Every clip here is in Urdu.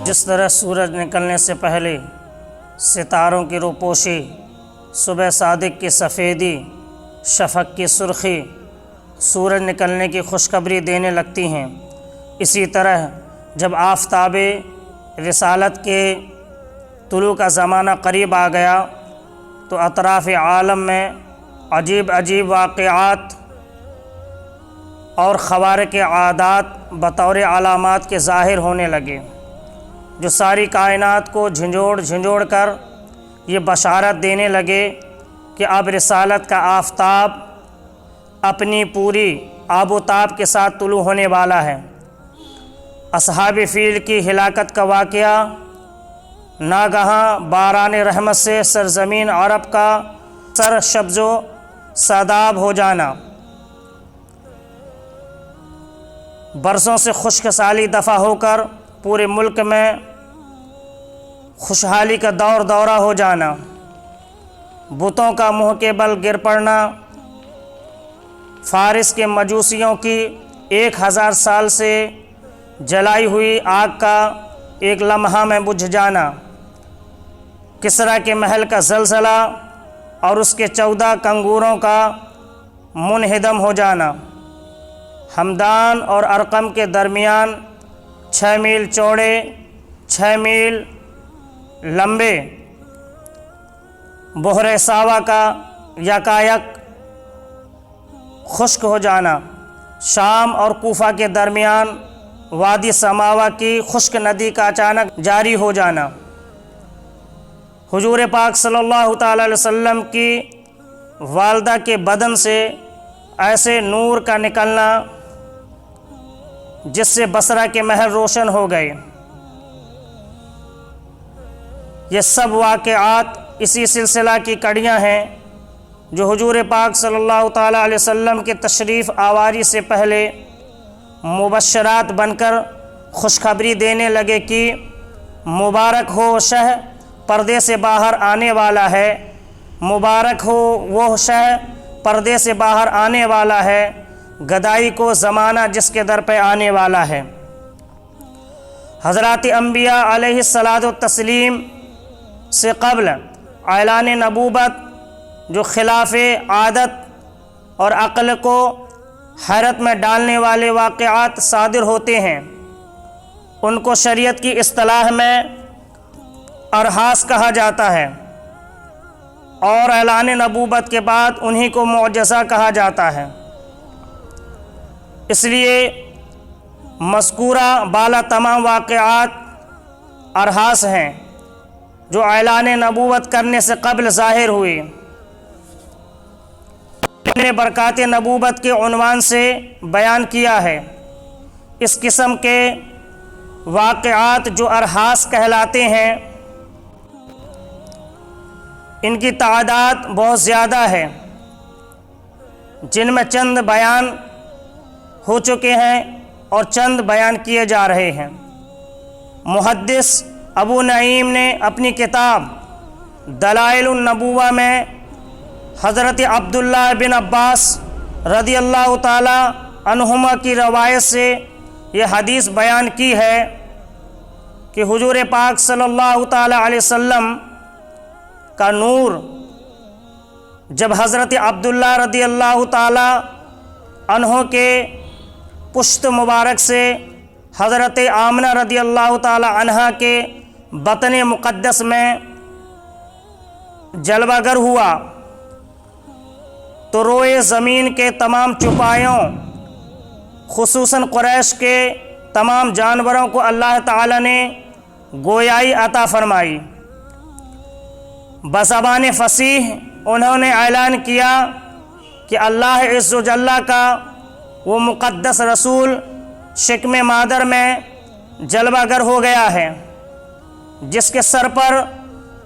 جس طرح سورج نکلنے سے پہلے ستاروں کی روپوشی، صبح صادق کی سفیدی، شفق کی سرخی سورج نکلنے کی خوشخبری دینے لگتی ہیں، اسی طرح جب آفتاب رسالت کے طلوع کا زمانہ قریب آ گیا تو اطراف عالم میں عجیب عجیب واقعات اور خوارق عادات بطور علامات کے ظاہر ہونے لگے، جو ساری کائنات کو جھنجھوڑ کر یہ بشارت دینے لگے کہ اب رسالت کا آفتاب اپنی پوری آب و تاب کے ساتھ طلوع ہونے والا ہے۔ اصحاب فیل کی ہلاکت کا واقعہ، ناگہاں باران رحمت سے سرزمین عرب کا سر سبز و شاداب ہو جانا، برسوں سے خشک سالی دفع ہو کر پورے ملک میں خوشحالی کا دورہ ہو جانا، بتوں کا منہ کے بل گر پڑنا، فارس کے مجوسیوں کی 1000 سال سے جلائی ہوئی آگ کا ایک لمحہ میں بجھ جانا، کسریٰ کے محل کا زلزلہ اور اس کے 14 کنگوروں کا منہدم ہو جانا، ہمدان اور ارقم کے درمیان 6 میل چوڑے 6 میل لمبے بحر ساوا کا یکایک خشک ہو جانا، شام اور کوفہ کے درمیان وادی سماوا کی خشک ندی کا اچانک جاری ہو جانا، حضور پاک صلی اللہ تعالی علیہ وسلم کی والدہ کے بدن سے ایسے نور کا نکلنا جس سے بصرہ کے محل روشن ہو گئے۔ یہ سب واقعات اسی سلسلہ کی کڑیاں ہیں جو حضور پاک صلی اللہ تعالی علیہ وسلم کے تشریف آوری سے پہلے مبشرات بن کر خوشخبری دینے لگے کہ مبارک ہو شہ پردے سے باہر آنے والا ہے، مبارک ہو وہ شہ پردے سے باہر آنے والا ہے، گدائی کو زمانہ جس کے در پہ آنے والا ہے۔ حضرات انبیاء علیہ الصلاۃ والتسلیم سے قبل اعلان نبوت جو خلاف عادت اور عقل کو حیرت میں ڈالنے والے واقعات صادر ہوتے ہیں، ان کو شریعت کی اصطلاح میں ارحاس کہا جاتا ہے، اور اعلان نبوت کے بعد انہی کو معجزہ کہا جاتا ہے۔ اس لیے مذکورہ بالا تمام واقعات ارحاس ہیں جو اعلان نبوت کرنے سے قبل ظاہر ہوئی۔ ہم نے برکات نبوت کے عنوان سے بیان کیا ہے۔ اس قسم کے واقعات جو ارحاس کہلاتے ہیں، ان کی تعداد بہت زیادہ ہے، جن میں چند بیان ہو چکے ہیں اور چند بیان کیے جا رہے ہیں۔ محدث ابو نعیم نے اپنی کتاب دلائل النبوہ میں حضرت عبداللہ بن عباس رضی اللہ تعالی عنہما کی روایت سے یہ حدیث بیان کی ہے کہ حضور پاک صلی اللہ تعالی علیہ وسلم کا نور جب حضرت عبداللہ رضی اللہ تعالی عنہ کے پشت مبارک سے حضرت آمنہ رضی اللہ تعالی عنہا کے بطن مقدس میں جلوہ گر ہوا تو روئے زمین کے تمام چوپایوں خصوصاً قریش کے تمام جانوروں کو اللہ تعالی نے گویائی عطا فرمائی۔ بزبان فصیح انہوں نے اعلان کیا کہ اللہ عز و جل کا وہ مقدس رسول شکم مادر میں جلوہ گر ہو گیا ہے، جس کے سر پر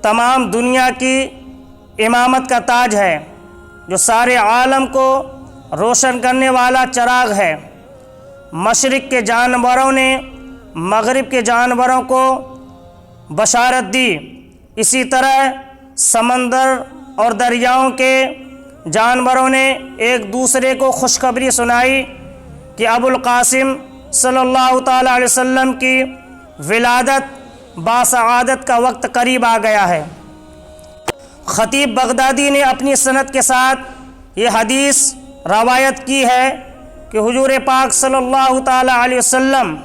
تمام دنیا کی امامت کا تاج ہے، جو سارے عالم کو روشن کرنے والا چراغ ہے۔ مشرق کے جانوروں نے مغرب کے جانوروں کو بشارت دی، اسی طرح سمندر اور دریاؤں کے جانوروں نے ایک دوسرے کو خوشخبری سنائی کہ ابو القاسم صلی اللہ تعالیٰ علیہ وسلم کی ولادت باسعادت کا وقت قریب آ گیا ہے۔ خطیب بغدادی نے اپنی سند کے ساتھ یہ حدیث روایت کی ہے کہ حضور پاک صلی اللہ تعالیٰ علیہ وسلم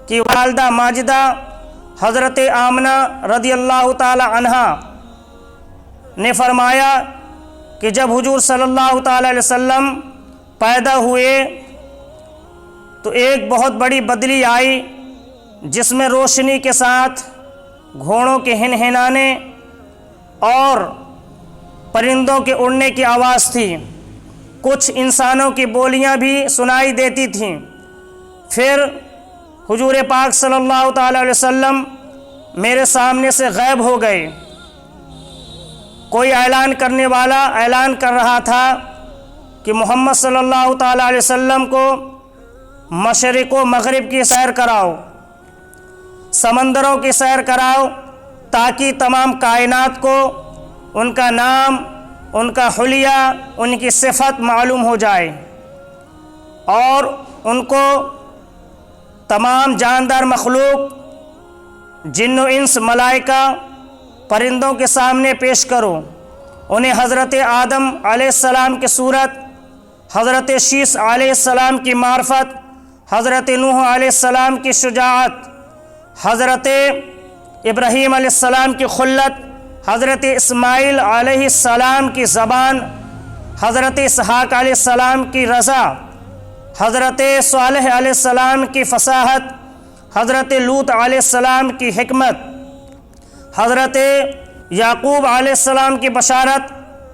کی والدہ ماجدہ حضرت آمنہ رضی اللہ تعالیٰ عنہا نے فرمایا کہ جب حضور صلی اللہ تعالیٰ علیہ وسلم پیدا ہوئے تو ایک بہت بڑی بدلی آئی جس میں روشنی کے ساتھ گھوڑوں کے ہنہنانے اور پرندوں کے اڑنے کی آواز تھی، کچھ انسانوں کی بولیاں بھی سنائی دیتی تھیں۔ پھر حضور پاک صلی اللہ تعالیٰ علیہ وسلم میرے سامنے سے غائب ہو گئے۔ کوئی اعلان کرنے والا اعلان کر رہا تھا کہ محمد صلی اللہ تعالیٰ علیہ وسلم کو مشرق و مغرب کی سیر کراؤ، سمندروں کی سیر کراؤ، تاکہ تمام کائنات کو ان کا نام، ان کا حلیہ، ان کی صفت معلوم ہو جائے، اور ان کو تمام جاندار مخلوق، جن و انس، ملائکہ، پرندوں کے سامنے پیش کرو۔ انہیں حضرت آدم علیہ السلام کی صورت، حضرت شیس علیہ السلام کی معرفت، حضرت نوح علیہ السلام کی شجاعت، حضرت ابراہیم علیہ السلام کی خلت، حضرت اسماعیل علیہ السلام کی زبان، حضرت اسحاق علیہ السلام کی رضا، حضرت صالح علیہ السلام کی فصاحت، حضرت لوط علیہ السلام کی حکمت، حضرت یعقوب علیہ السلام کی بشارت،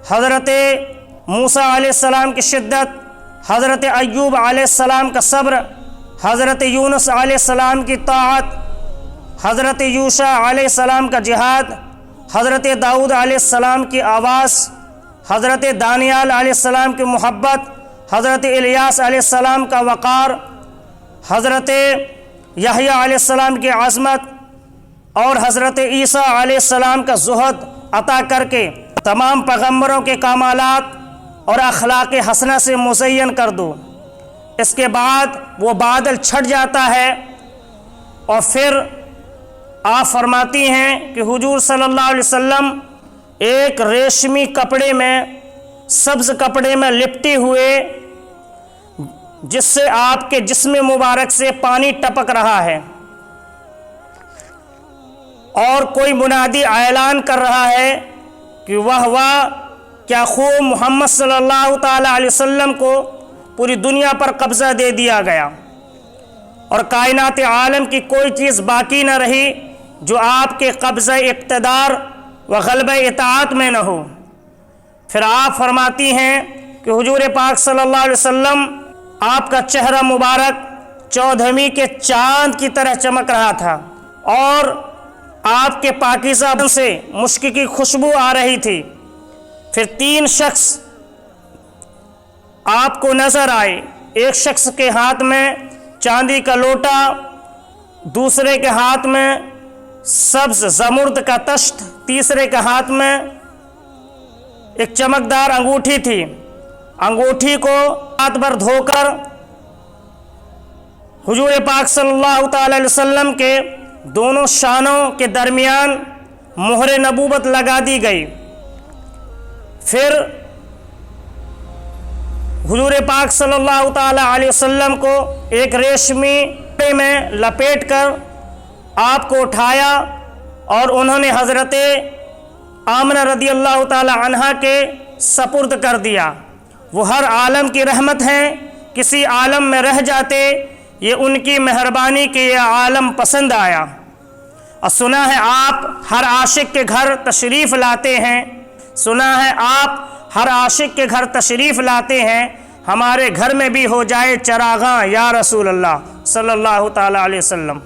حضرت موسیٰ علیہ السلام کی شدت، حضرت ایوب علیہ السلام کا صبر، حضرت یونس علیہ السلام کی طاعت، حضرت یوشع علیہ السلام کا جہاد، حضرت داؤد علیہ السلام کی آواز، حضرت دانیال علیہ السلام کی محبت، حضرت الیاس علیہ السلام کا وقار، حضرت یحییٰ علیہ السلام کی عظمت، اور حضرت عیسیٰ علیہ السلام کا زہد عطا کر کے تمام پیغمبروں کے کمالات اور اخلاق حسنہ سے مزین کر دو۔ اس کے بعد وہ بادل چھٹ جاتا ہے، اور پھر آپ فرماتی ہیں کہ حضور صلی اللہ علیہ وسلم ایک ریشمی کپڑے میں، سبز کپڑے میں لپٹے ہوئے، جس سے آپ کے جسم مبارک سے پانی ٹپک رہا ہے، اور کوئی منادی اعلان کر رہا ہے کہ واہ واہ، کیا خوب محمد صلی اللہ تعالیٰ علیہ وسلم کو پوری دنیا پر قبضہ دے دیا گیا، اور کائنات عالم کی کوئی چیز باقی نہ رہی جو آپ کے قبضہ اقتدار و غلبہ اطاعت میں نہ ہو۔ پھر آپ فرماتی ہیں کہ حضور پاک صلی اللہ علیہ وسلم، آپ کا چہرہ مبارک چودھویں کے چاند کی طرح چمک رہا تھا، اور آپ کے پاکیزہ سے مشک کی خوشبو آ رہی تھی۔ پھر 3 شخص آپ کو نظر آئے، ایک شخص کے ہاتھ میں چاندی کا لوٹا، دوسرے کے ہاتھ میں سبز زمرد کا تشت، تیسرے کے ہاتھ میں ایک چمکدار انگوٹھی تھی۔ انگوٹھی کو ہاتھ بھر دھو کر حضور پاک صلی اللہ تعالی علیہ وسلم کے دونوں شانوں کے درمیان مہر نبوت لگا دی گئی۔ پھر حضور پاک صلی اللہ تعالی علیہ وسلم کو ایک ریشمی کپڑے میں لپیٹ کر آپ کو اٹھایا، اور انہوں نے حضرت آمنہ رضی اللہ تعالی عنہا کے سپرد کر دیا۔ وہ ہر عالم کی رحمت ہیں، کسی عالم میں رہ جاتے، یہ ان کی مہربانی کہ یہ عالم پسند آیا۔ اور سنا ہے آپ ہر عاشق کے گھر تشریف لاتے ہیں، سنا ہے آپ ہر عاشق کے گھر تشریف لاتے ہیں، ہمارے گھر میں بھی ہو جائے چراغاں یا رسول اللہ صلی اللہ تعالی علیہ وسلم۔